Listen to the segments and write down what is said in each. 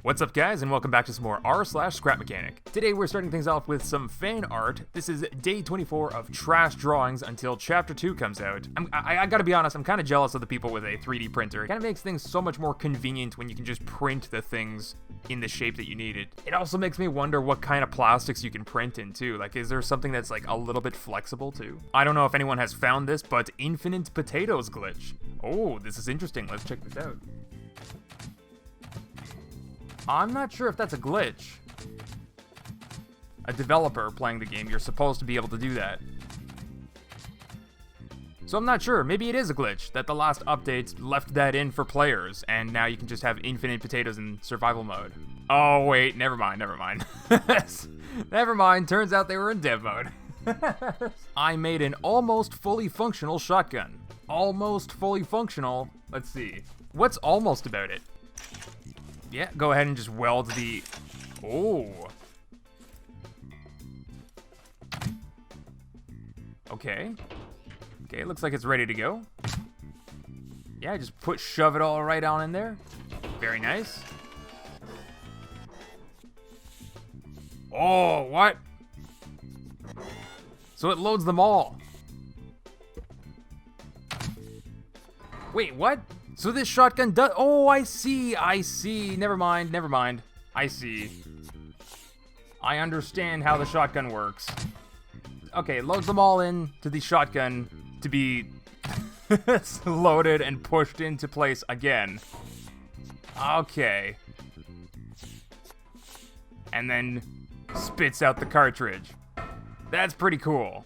What's up guys, and welcome back to some more r/ScrapMechanic. Today we're starting things off with some fan art. This is day 24 of trash drawings until chapter 2 comes out. I gotta be honest, I'm kind of jealous of the people with a 3D printer. It kind of makes things so much more convenient when you can just print the things in the shape that you needed. It also makes me wonder what kind of plastics you can print in too. Like, is there something that's like a little bit flexible too? I don't know if anyone has found this, but infinite potatoes glitch. Oh, this is interesting. Let's check this out. I'm not sure if that's a glitch. A developer playing the game, you're supposed to be able to do that. So I'm not sure. Maybe it is a glitch that the last update left that in for players, and now you can just have infinite potatoes in survival mode. Oh wait, never mind. Never mind, turns out they were in dev mode. I made an almost fully functional shotgun. Almost fully functional. Let's see. What's almost about it? Yeah, go ahead and just weld the... Oh. Okay. Okay, looks like it's ready to go. Yeah, just shove it all right on in there. Very nice. Oh, what? So it loads them all. Wait, what? So this shotgun does... Oh, I see. Never mind. I see. I understand how the shotgun works. Okay, loads them all in to the shotgun to be loaded and pushed into place again. Okay. And then spits out the cartridge. That's pretty cool.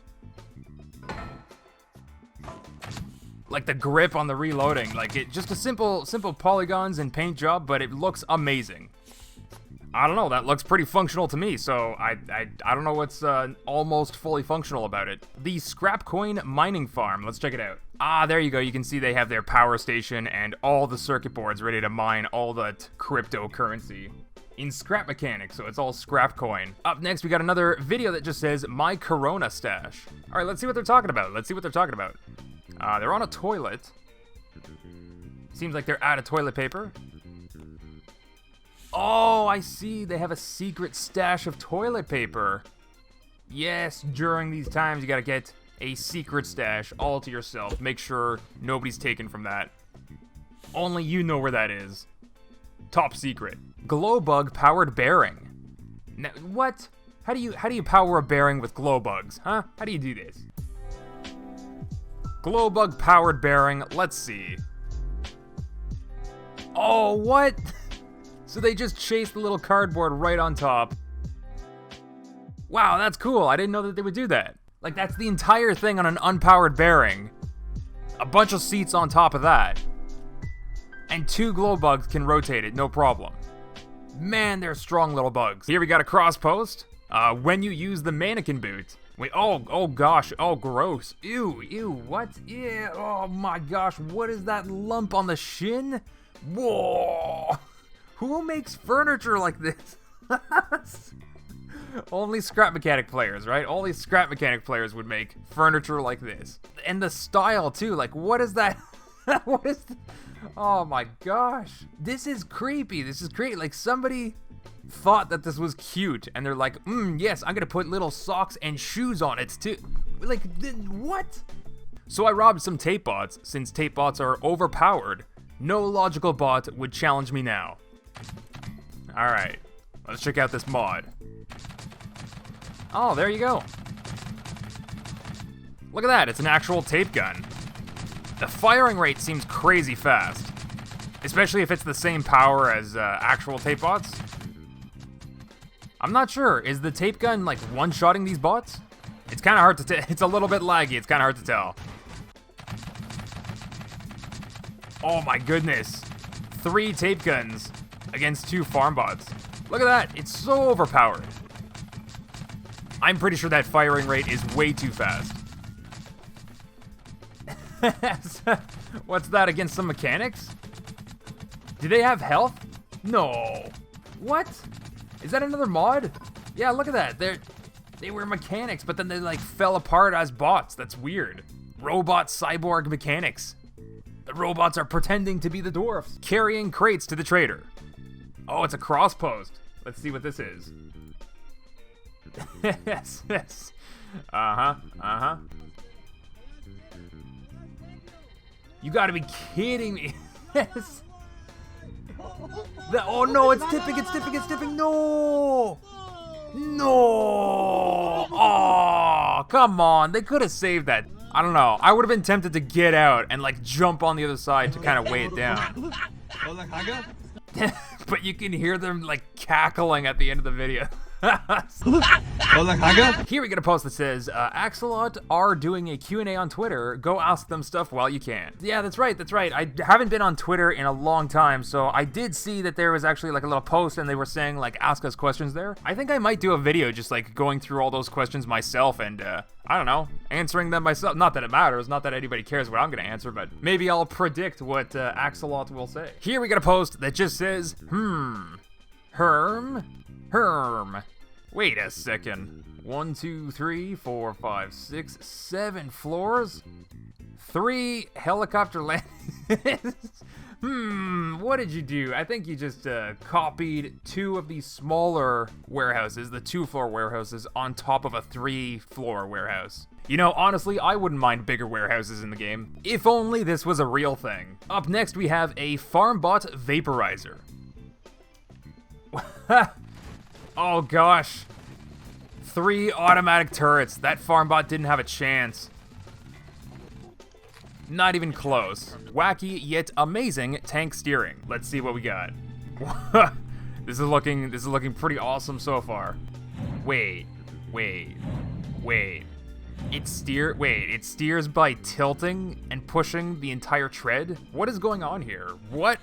Like the grip on the reloading, like it just a simple polygons and paint job, but it looks amazing. I don't know, that looks pretty functional to me, so I don't know what's almost fully functional about it. The Scrap Coin mining farm, let's check it out. Ah, there you go, you can see they have their power station and all the circuit boards ready to mine all that cryptocurrency in Scrap Mechanic, so it's all scrap coin. Up next, we got another video that just says, my Corona stash. All right, let's see what they're talking about. They're on a toilet. Seems like they're out of toilet paper. Oh, I see. They have a secret stash of toilet paper. Yes, during these times, you gotta get a secret stash all to yourself. Make sure nobody's taken from that. Only you know where that is. Top secret. Glow bug powered bearing. Now, what? How do you power a bearing with glow bugs, huh? How do you do this? Glowbug powered bearing, let's see. Oh, what? So they just chased the little cardboard right on top. Wow, that's cool. I didn't know that they would do that. Like, that's the entire thing on an unpowered bearing. A bunch of seats on top of that. And 2 glow bugs can rotate it, no problem. Man, they're strong little bugs. Here we got a cross post. When you use the mannequin boot. Wait, oh gosh, oh gross. Ew, what? Yeah, oh my gosh, what is that lump on the shin? Whoa! Who makes furniture like this? Only Scrap Mechanic players, right? Only Scrap Mechanic players would make furniture like this. And the style too, like what is that? Oh my gosh. This is creepy, like somebody thought that this was cute and they're like, yes, I'm gonna put little socks and shoes on it too. Like, what? So I robbed some tape bots. Since tape bots are overpowered, no logical bot would challenge me now. Alright, let's check out this mod. Oh, there you go. Look at that, it's an actual tape gun. The firing rate seems crazy fast, especially if it's the same power as actual tape bots. I'm not sure. Is the tape gun like one-shotting these bots? It's kind of hard to tell. It's a little bit laggy. It's kind of hard to tell. Oh my goodness. 3 tape guns against 2 farm bots. Look at that. It's so overpowered. I'm pretty sure that firing rate is way too fast. What's that, against some mechanics? Do they have health? No. What? Is that another mod? Yeah, look at that. They were mechanics, but then they like fell apart as bots. That's weird. Robot cyborg mechanics. The robots are pretending to be the dwarfs, carrying crates to the trader. Oh, it's a cross post. Let's see what this is. Yes, yes. Uh-huh, uh-huh. You gotta be kidding me. Yes. Oh no, it's tipping, it's tipping, it's tipping. No! No! Oh, come on. They could have saved that. I don't know. I would have been tempted to get out and like jump on the other side to kind of weigh it down. But you can hear them like cackling at the end of the video. Here we get a post that says, Axolot are doing a Q&A on Twitter. Go ask them stuff while you can. Yeah, that's right, that's right. I haven't been on Twitter in a long time, so I did see that there was actually like a little post and they were saying like, ask us questions there. I think I might do a video just like going through all those questions myself and, I don't know, answering them myself. Not that it matters, not that anybody cares what I'm gonna answer, but maybe I'll predict what Axolot will say. Here we get a post that just says, Herm. Wait a second. 1, 2, 3, 4, 5, 6, 7 floors? 3 helicopter landings? What did you do? I think you just copied 2 of these smaller warehouses, the 2-floor warehouses, on top of a 3-floor warehouse. You know, honestly, I wouldn't mind bigger warehouses in the game. If only this was a real thing. Up next, we have a FarmBot Vaporizer. Oh gosh. 3 automatic turrets. That FarmBot didn't have a chance. Not even close. Wacky yet amazing tank steering. Let's see what we got. This is looking pretty awesome so far. Wait. It steers by tilting and pushing the entire tread? What is going on here? What?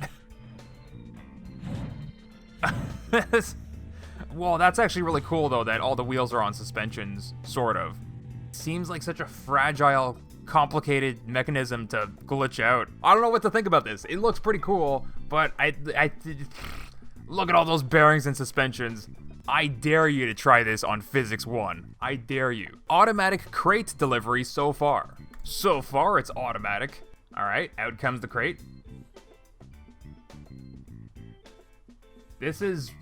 Well, that's actually really cool, though, that all the wheels are on suspensions, sort of. Seems like such a fragile, complicated mechanism to glitch out. I don't know what to think about this. It looks pretty cool, but I look at all those bearings and suspensions. I dare you to try this on Physics 1. I dare you. Automatic crate delivery so far. So far, it's automatic. All right, out comes the crate. This is...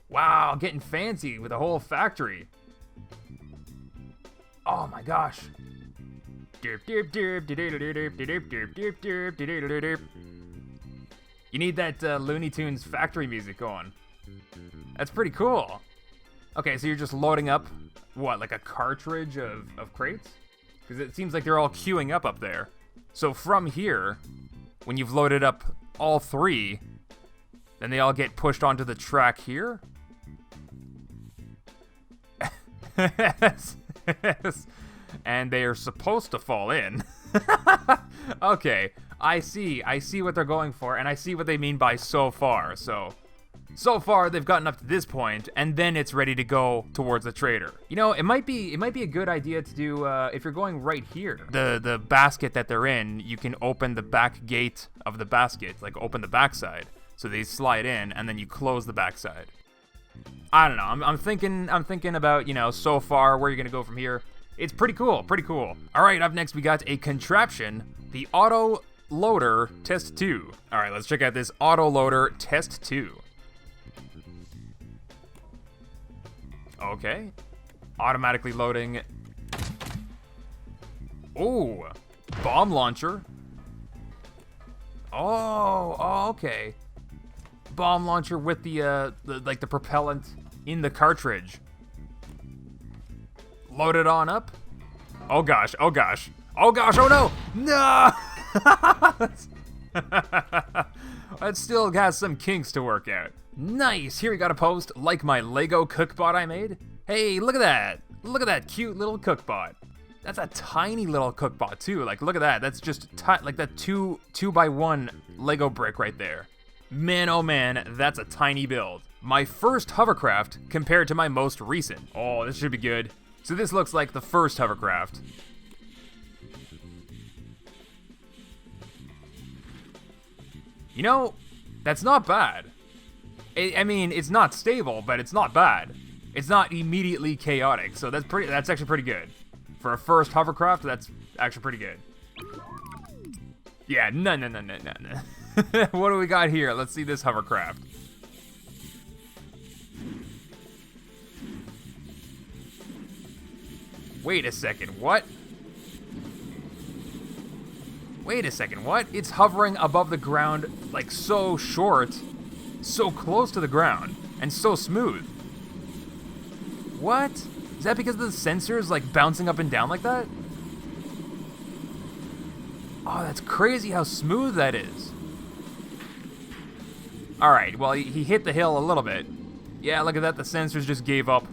Wow, getting fancy with the whole factory. Oh my gosh. You need that Looney Tunes factory music going. That's pretty cool. Okay, so you're just loading up, what, like a cartridge of crates? Because it seems like they're all queuing up there. So from here, when you've loaded up all 3, then they all get pushed onto the track here? Yes. And they are supposed to fall in. Okay, I see what they're going for, and I see what they mean by so far. So far they've gotten up to this point, and then it's ready to go towards the trader. You know, it might be a good idea to do if you're going right here. The basket that they're in, you can open the back gate of the basket, like open the backside, so they slide in, and then you close the backside. I don't know. I'm thinking about, you know, so far where you're gonna go from here. It's pretty cool, pretty cool. All right, up next we got a contraption, the Auto Loader Test 2. All right, let's check out this Auto Loader Test 2. Okay, automatically loading. Oh, bomb launcher. Oh, okay. Bomb launcher with the propellant in the cartridge. Load it on up. Oh gosh, oh gosh. Oh gosh, oh no! No! That still has some kinks to work out. Nice, here we got a post, like my Lego cookbot I made. Hey, look at that. Look at that cute little cookbot. That's a tiny little cookbot too. Like, look at that. That's just like that 2x1 Lego brick right there. Man, oh man, that's a tiny build. My first hovercraft compared to my most recent. Oh, this should be good. So this looks like the first hovercraft. You know, that's not bad. I mean, it's not stable, but it's not bad. It's not immediately chaotic, so that's actually pretty good. For a first hovercraft, that's actually pretty good. Yeah, no. What do we got here? Let's see this hovercraft. Wait a second, what? Wait a second, what? It's hovering above the ground, like, so short, so close to the ground, and so smooth. What? Is that because the sensors, like, bouncing up and down like that? Oh, that's crazy how smooth that is. Alright, well, he hit the hill a little bit. Yeah, look at that, the sensors just gave up.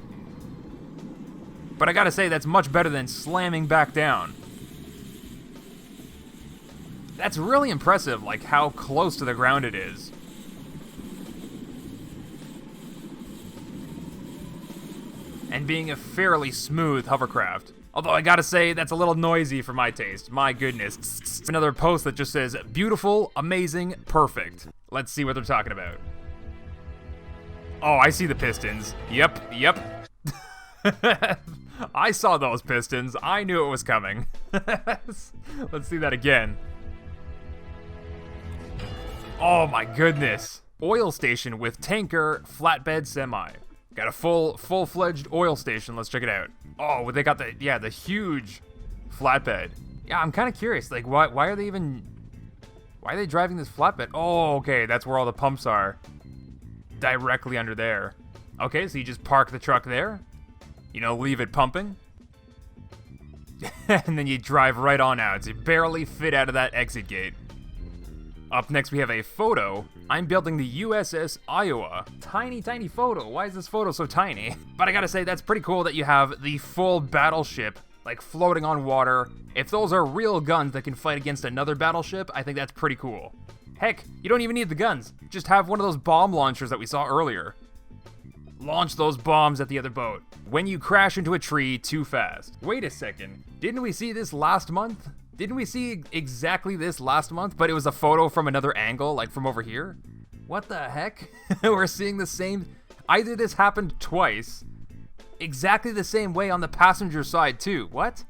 But I gotta say, that's much better than slamming back down. That's really impressive, like, how close to the ground it is. And being a fairly smooth hovercraft. Although I gotta say, that's a little noisy for my taste. My goodness. Another post that just says, beautiful, amazing, perfect. Let's see what they're talking about. Oh, I see the pistons. Yep. I saw those pistons. I knew it was coming. Let's see that again. Oh my goodness. Oil station with tanker, flatbed semi. Got a full-fledged oil station. Let's check it out. Oh, they got the huge flatbed. Yeah, I'm kind of curious. Like, why are they driving this flatbed? Oh, okay, that's where all the pumps are. Directly under there. Okay, so you just park the truck there. You know, leave it pumping. And then you drive right on out. So you barely fit out of that exit gate. Up next, we have a photo. I'm building the USS Iowa. Tiny, tiny photo. Why is this photo so tiny? But I gotta say, that's pretty cool that you have the full battleship, like, floating on water. If those are real guns that can fight against another battleship, I think that's pretty cool. Heck, you don't even need the guns. Just have one of those bomb launchers that we saw earlier. Launch those bombs at the other boat. When you crash into a tree too fast. Wait a second. Didn't we see this last month? Didn't we see exactly this last month? But it was a photo from another angle, like from over here? What the heck? We're seeing the same... Either this happened twice, exactly the same way on the passenger side too. What?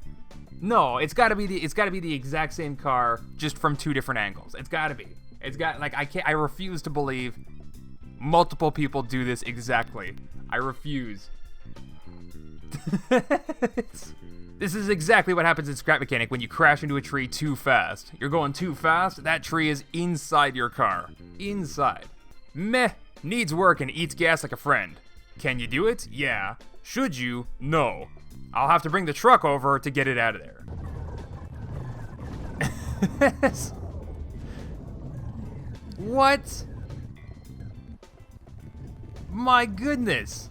No, it's gotta be the exact same car, just from two different angles. It's gotta be. I refuse to believe multiple people do this exactly. I refuse. This is exactly what happens in ScrapMechanic when you crash into a tree too fast. You're going too fast, that tree is inside your car. Inside. Meh. Needs work and eats gas like a friend. Can you do it? Yeah. Should you? No. I'll have to bring the truck over to get it out of there. What? My goodness.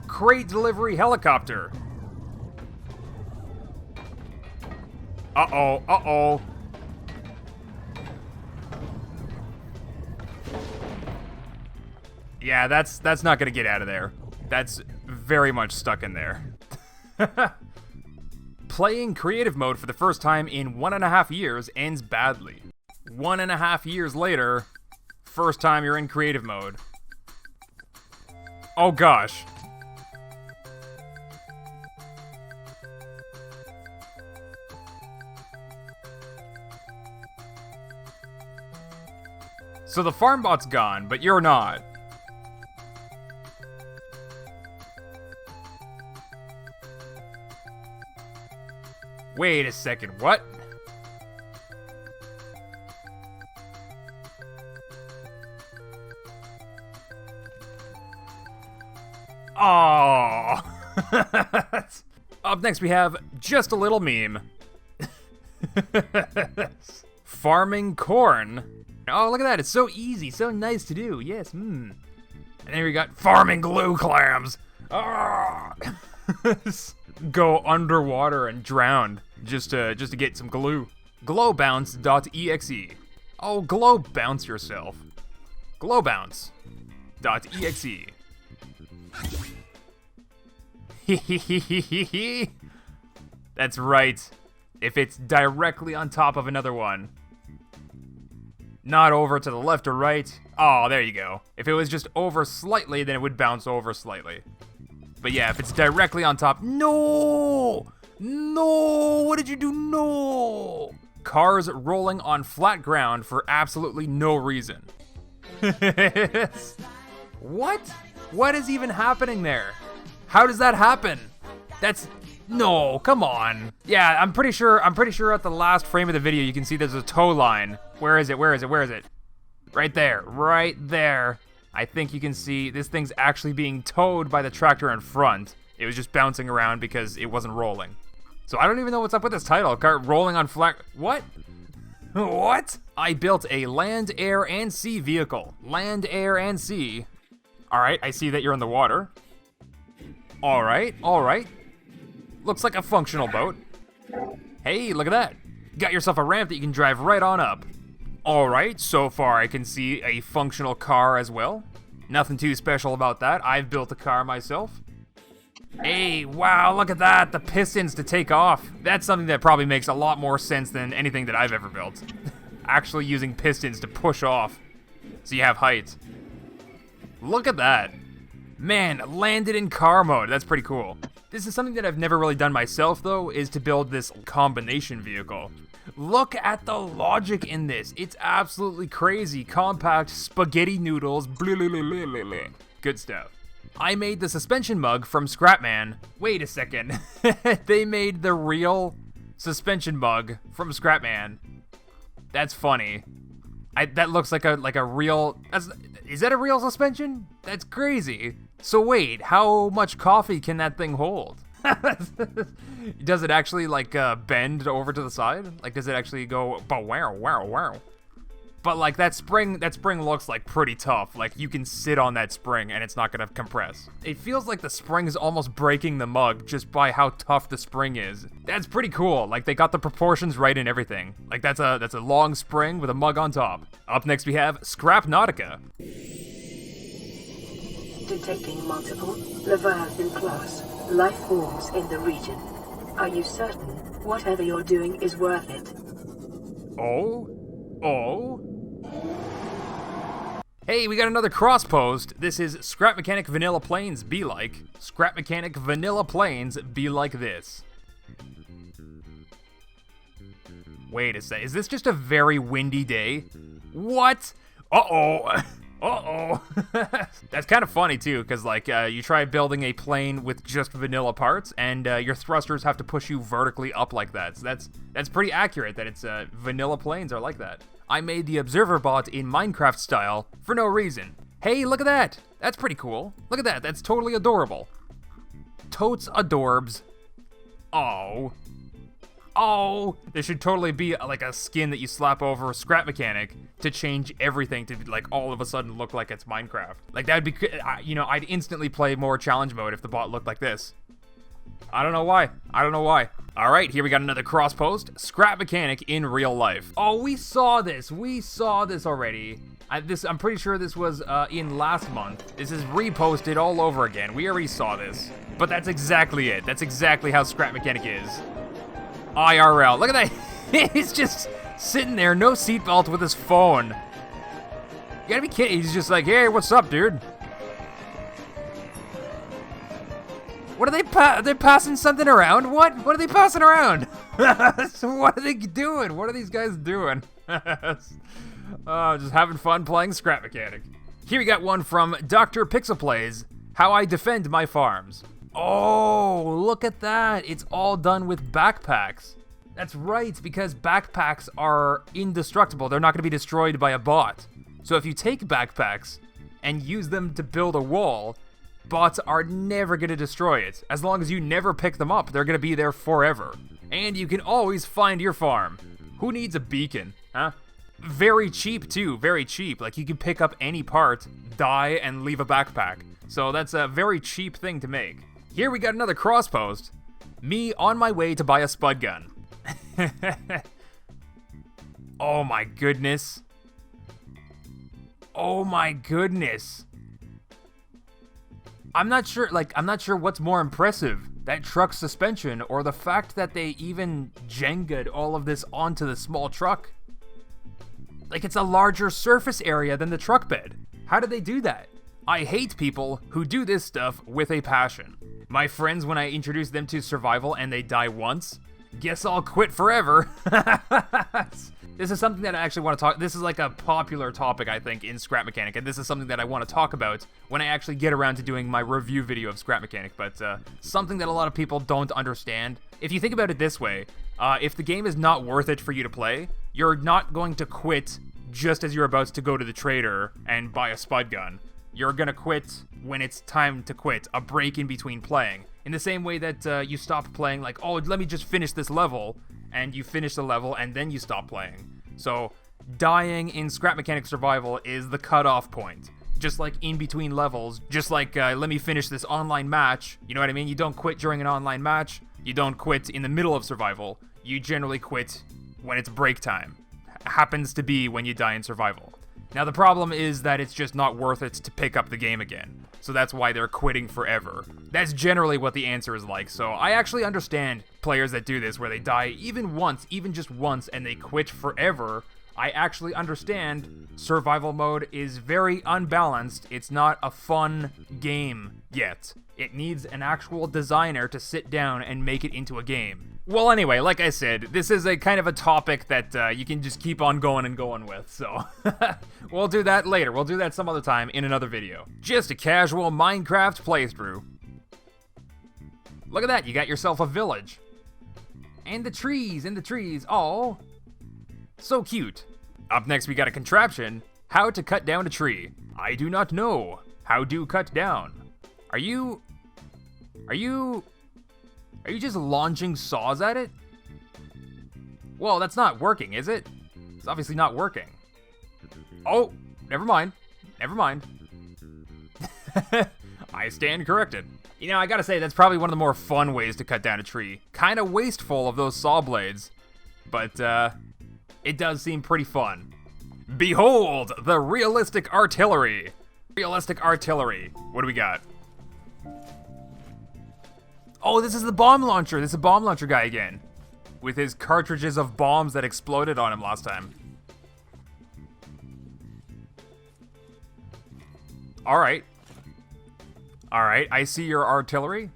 Crate delivery helicopter. Uh-oh. Yeah, that's not gonna get out of there. That's very much stuck in there. Playing creative mode for the first time in 1.5 years ends badly. 1.5 years later, first time you're in creative mode. Oh gosh. So the farm bot's gone, but you're not. Wait a second, what? Oh. Up next we have just a little meme. Farming corn. Oh, look at that. It's so easy, so nice to do. Yes, And then we got farming glue clams. Go underwater and drown just to get some glue. Glowbounce.exe. Oh, glow bounce yourself. Glowbounce.exe. That's right. If it's directly on top of another one. Not over to the left or right. Oh, there you go. If it was just over slightly, then it would bounce over slightly. But yeah, if it's directly on top... No! No! What did you do? No! Cars rolling on flat ground for absolutely no reason. What? What is even happening there? How does that happen? No, come on. Yeah, I'm pretty sure at the last frame of the video you can see there's a tow line. Where is it? Where is it? Where is it? Right there. Right there. I think you can see this thing's actually being towed by the tractor in front. It was just bouncing around because it wasn't rolling. So I don't even know what's up with this title. Cart rolling on flat. What? What? I built a land, air, and sea vehicle. Land, air, and sea. Alright, I see that you're in the water. Alright, alright. Looks like a functional boat. Hey, look at that. Got yourself a ramp that you can drive right on up. Alright, so far I can see a functional car as well. Nothing too special about that. I've built a car myself. Hey, wow, look at that. The pistons to take off. That's something that probably makes a lot more sense than anything that I've ever built. Actually using pistons to push off so you have height. Look at that. Man, landed in car mode. That's pretty cool. This is something that I've never really done myself, though, is to build this combination vehicle. Look at the logic in this. It's absolutely crazy. Compact spaghetti noodles. Blah, blah, blah, blah, blah, blah. Good stuff. I made the suspension mug from ScrapMan. Wait a second. They made the real suspension mug from ScrapMan. That's funny. That looks like a real... Is that a real suspension? That's crazy. So wait, how much coffee can that thing hold? Does it actually like bend over to the side? Like, does it actually go wow wow wow? But like that spring looks like pretty tough. Like you can sit on that spring and it's not gonna compress. It feels like the spring is almost breaking the mug just by how tough the spring is. That's pretty cool. Like they got the proportions right and everything. Like that's a long spring with a mug on top. Up next we have ScrapNautica. Detecting multiple Leviathan class life forms in the region. Are you certain whatever you're doing is worth it? Oh? Hey, we got another cross post. This is ScrapMechanic Vanilla Plains be like. ScrapMechanic Vanilla Plains be like this. Wait a sec. Is this just a very windy day? What? Uh-oh. Uh-oh. That's kind of funny, too, because, like, you try building a plane with just vanilla parts, and your thrusters have to push you vertically up like that. So that's pretty accurate that it's vanilla planes are like that. I made the observer bot in Minecraft style for no reason. Hey, look at that. That's pretty cool. Look at that. That's totally adorable. Totes adorbs. Oh. Oh, there should totally be like a skin that you slap over ScrapMechanic to change everything to like all of a sudden look like it's Minecraft. Like that'd be, you know, I'd instantly play more challenge mode if the bot looked like this. I don't know why. All right, here we got another cross post. ScrapMechanic in real life. Oh, we saw this already. I'm pretty sure this was in last month. This is reposted all over again. We already saw this, but that's exactly it. That's exactly how ScrapMechanic is. IRL. Look at that. He's just sitting there, no seatbelt with his phone. You gotta be kidding. He's just like, hey, what's up, dude? What are they passing something around? What are they passing around? What are they doing? What are these guys doing? Just having fun playing ScrapMechanic. Here we got one from Dr. Pixel Plays, How I Defend My Farms. Oh, look at that. It's all done with backpacks. That's right, because backpacks are indestructible. They're not going to be destroyed by a bot. So if you take backpacks and use them to build a wall, bots are never going to destroy it. As long as you never pick them up, they're going to be there forever. And you can always find your farm. Who needs a beacon, huh? Very cheap, too. Very cheap. Like, you can pick up any part, die, and leave a backpack. So that's a very cheap thing to make. Here we got another cross post. Me on my way to buy a spud gun. Oh my goodness. Oh my goodness. I'm not sure what's more impressive, that truck suspension or the fact that they even Jenga'd all of this onto the small truck. Like, it's a larger surface area than the truck bed. How did they do that? I hate people who do this stuff with a passion. My friends, when I introduce them to survival and they die once, guess I'll quit forever. This is something that I actually want to talk. This is like a popular topic, I think, in ScrapMechanic, and this is something that I want to talk about when I actually get around to doing my review video of ScrapMechanic. But something that a lot of people don't understand. If you think about it this way, if the game is not worth it for you to play, you're not going to quit just as you're about to go to the trader and buy a spud gun. You're gonna quit when it's time to quit, a break in between playing. In the same way that you stop playing, like, oh, let me just finish this level, and you finish the level, and then you stop playing. So, dying in ScrapMechanic Survival is the cutoff point. Just like in between levels, just like, let me finish this online match, you know what I mean? You don't quit during an online match, you don't quit in the middle of Survival, you generally quit when it's break time. Happens to be when you die in Survival. Now the problem is that it's just not worth it to pick up the game again. So that's why they're quitting forever. That's generally what the answer is like. So I actually understand players that do this where they die even once, even just once, and they quit forever. I actually understand survival mode is very unbalanced. It's not a fun game yet. It needs an actual designer to sit down and make it into a game. Well, anyway, like I said, this is a kind of a topic that you can just keep on going and going with, so we'll do that later. We'll do that some other time in another video. Just a casual Minecraft playthrough. Look at that, you got yourself a village. And the trees, oh, so cute. Up next, we got a contraption, how to cut down a tree. I do not know how to cut down. Are you just launching saws at it? Well, that's not working, is it? It's obviously not working. Oh, never mind. Never mind. I stand corrected. You know, I gotta say, that's probably one of the more fun ways to cut down a tree. Kinda wasteful of those saw blades, but it does seem pretty fun. Behold, the realistic artillery. Realistic artillery. What do we got? Oh, this is the bomb launcher. This is a bomb launcher guy again. With his cartridges of bombs that exploded on him last time. Alright. Alright, I see your artillery.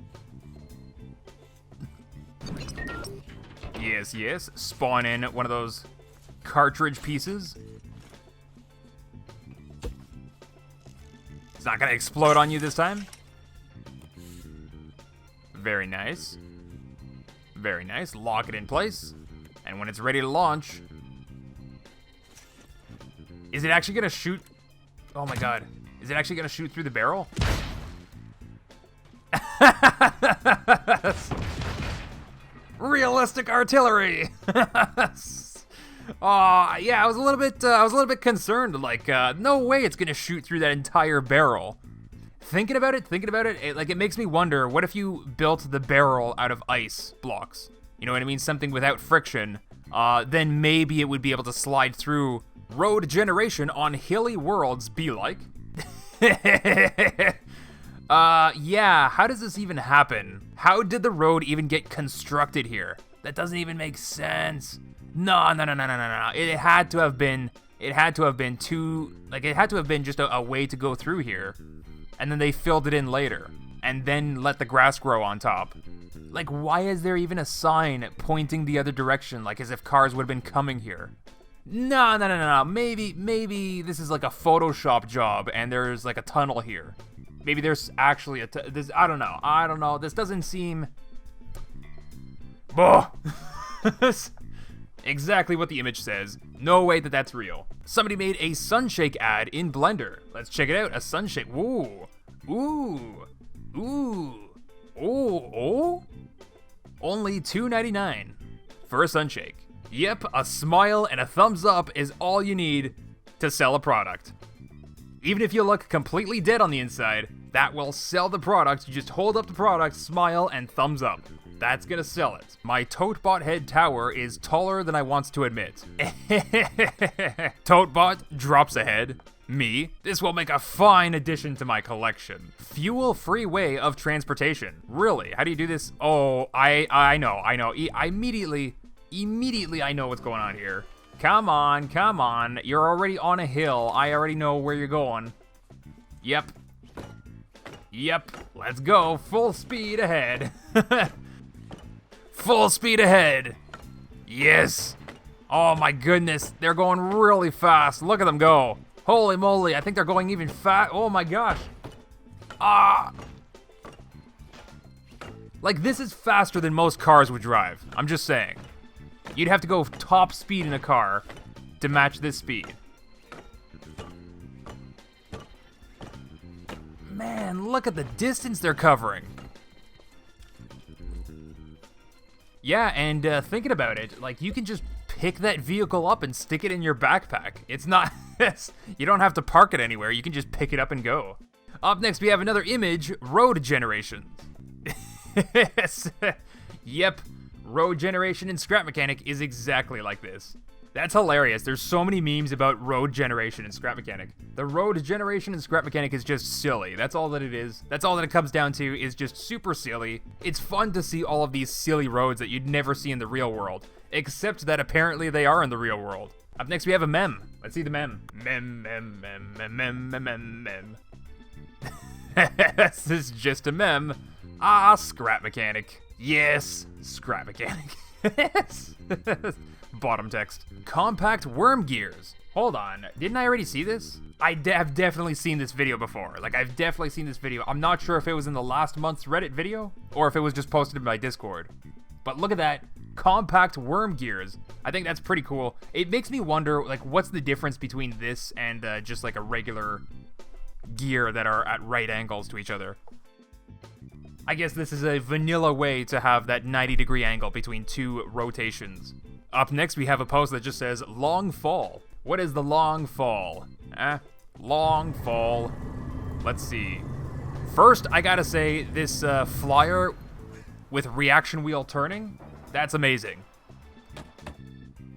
Yes, yes. Spawn in one of those cartridge pieces. It's not gonna explode on you this time. Very nice. Very nice. Lock it in place. And when it's ready to launch... Is it actually gonna shoot... Oh my god. Is it actually gonna shoot through the barrel? Realistic artillery! Yeah, I was a little bit concerned. Like, no way it's gonna shoot through that entire barrel. Thinking about it, it makes me wonder, what if you built the barrel out of ice blocks? You know what I mean? Something without friction. Then maybe it would be able to slide through. Road generation on hilly worlds be like. Yeah, how does this even happen? How did the road even get constructed here? That doesn't even make sense. No. It had to have been just a way to go through here. And then they filled it in later, and then let the grass grow on top. Like, why is there even a sign pointing the other direction, like as if cars would have been coming here? No. Maybe this is like a Photoshop job, and there's like a tunnel here. Maybe there's actually I don't know. This doesn't seem... Exactly what the image says. No way that that's real. Somebody made a Sunshake ad in Blender. Let's check it out. A Sunshake. Ooh. Only $2.99 for a Sunshake. Yep, a smile and a thumbs up is all you need to sell a product. Even if you look completely dead on the inside, that will sell the product. You just hold up the product, smile, and thumbs up. That's gonna sell it. My Totebot head tower is taller than I want to admit. Totebot drops a head. Me. This will make a fine addition to my collection. Fuel-free way of transportation. Really? How do you do this? Oh, I know. Immediately I know what's going on here. Come on. You're already on a hill. I already know where you're going. Yep. Let's go. Full speed ahead. Full speed ahead. Yes. Oh my goodness, they're going really fast. Look at them go. Holy moly, I think they're going even fast. Oh my gosh. Ah. Like, this is faster than most cars would drive. I'm just saying. You'd have to go top speed in a car to match this speed. Man, look at the distance they're covering. Yeah, and thinking about it, like, you can just pick that vehicle up and stick it in your backpack. It's not, you don't have to park it anywhere. You can just pick it up and go. Up next, we have another image, road generations. Yep, road generation in ScrapMechanic is exactly like this. That's hilarious. There's so many memes about road generation in ScrapMechanic. The road generation in ScrapMechanic is just silly. That's all that it is. That's all that it comes down to, is just super silly. It's fun to see all of these silly roads that you'd never see in the real world, except that apparently they are in the real world. Up next we have a mem. Let's see the mem. Mem. This is just a mem. Ah, ScrapMechanic. Yes, ScrapMechanic. Bottom text. Compact worm gears. Hold on, didn't I already see this? I have definitely seen this video before. Like, I've definitely seen this video. I'm not sure if it was in the last month's Reddit video, or if it was just posted in my Discord. But look at that. Compact worm gears. I think that's pretty cool. It makes me wonder, like, what's the difference between this and just like a regular gear that are at right angles to each other? I guess this is a vanilla way to have that 90-degree angle between two rotations. Up next, we have a post that just says, long fall. What is the long fall? Long fall. Let's see. First, I gotta say, this flyer with reaction wheel turning, that's amazing.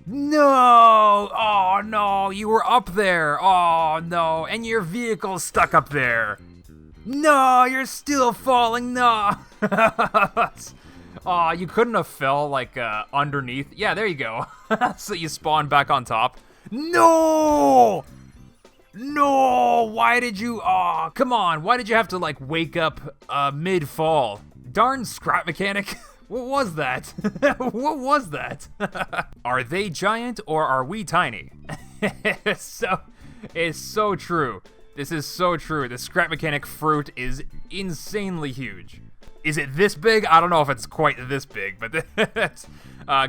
No! Oh no, you were up there. Oh no, and your vehicle's stuck up there. No, you're still falling. No. Aw, you couldn't have fell, like, underneath. Yeah, there you go. So you spawn back on top. No! No! Why did you... Aw, come on. Why did you have to, like, wake up mid-fall? Darn ScrapMechanic. What was that? What was that? Are they giant or are we tiny? It's so true. This is so true. The ScrapMechanic fruit is insanely huge. Is it this big? I don't know if it's quite this big, but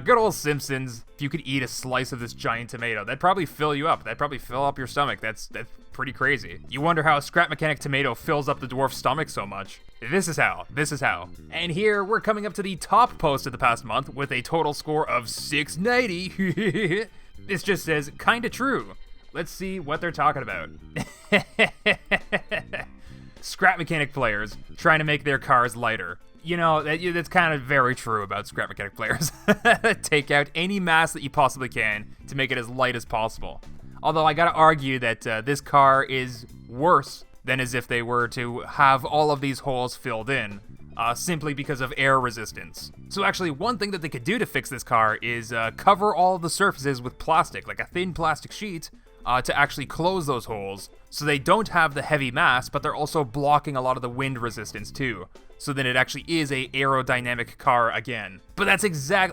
good old Simpsons. If you could eat a slice of this giant tomato, that'd probably fill you up. That'd probably fill up your stomach. That's pretty crazy. You wonder how a ScrapMechanic tomato fills up the dwarf's stomach so much. This is how. And here, we're coming up to the top post of the past month with a total score of 690. This just says, kinda true. Let's see what they're talking about. ScrapMechanic players trying to make their cars lighter. You know, that's kind of very true about ScrapMechanic players. Take out any mass that you possibly can to make it as light as possible. Although I gotta argue that this car is worse than as if they were to have all of these holes filled in, simply because of air resistance. So actually, one thing that they could do to fix this car is cover all of the surfaces with plastic, like a thin plastic sheet, to actually close those holes, so they don't have the heavy mass, but they're also blocking a lot of the wind resistance too. So then it actually is a aerodynamic car again. But that's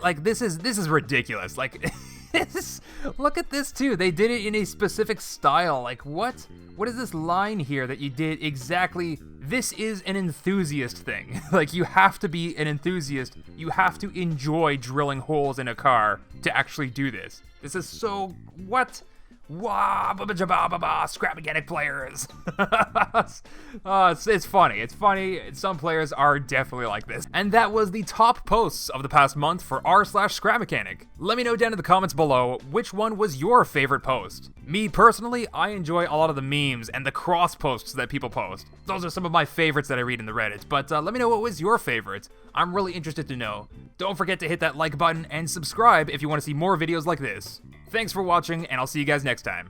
like, this is ridiculous. Like, look at this too. They did it in a specific style. Like, what? What is this line here that you did exactly? This is an enthusiast thing. Like, you have to be an enthusiast. You have to enjoy drilling holes in a car to actually do this. This is so, what? Wow, ScrapMechanic players. It's funny. It's funny. Some players are definitely like this. And that was the top posts of the past month for r/ScrapMechanic. Let me know down in the comments below which one was your favorite post. Me personally, I enjoy a lot of the memes and the cross posts that people post. Those are some of my favorites that I read in the Reddit, but let me know what was your favorite. I'm really interested to know. Don't forget to hit that like button and subscribe if you want to see more videos like this. Thanks for watching, and I'll see you guys next time.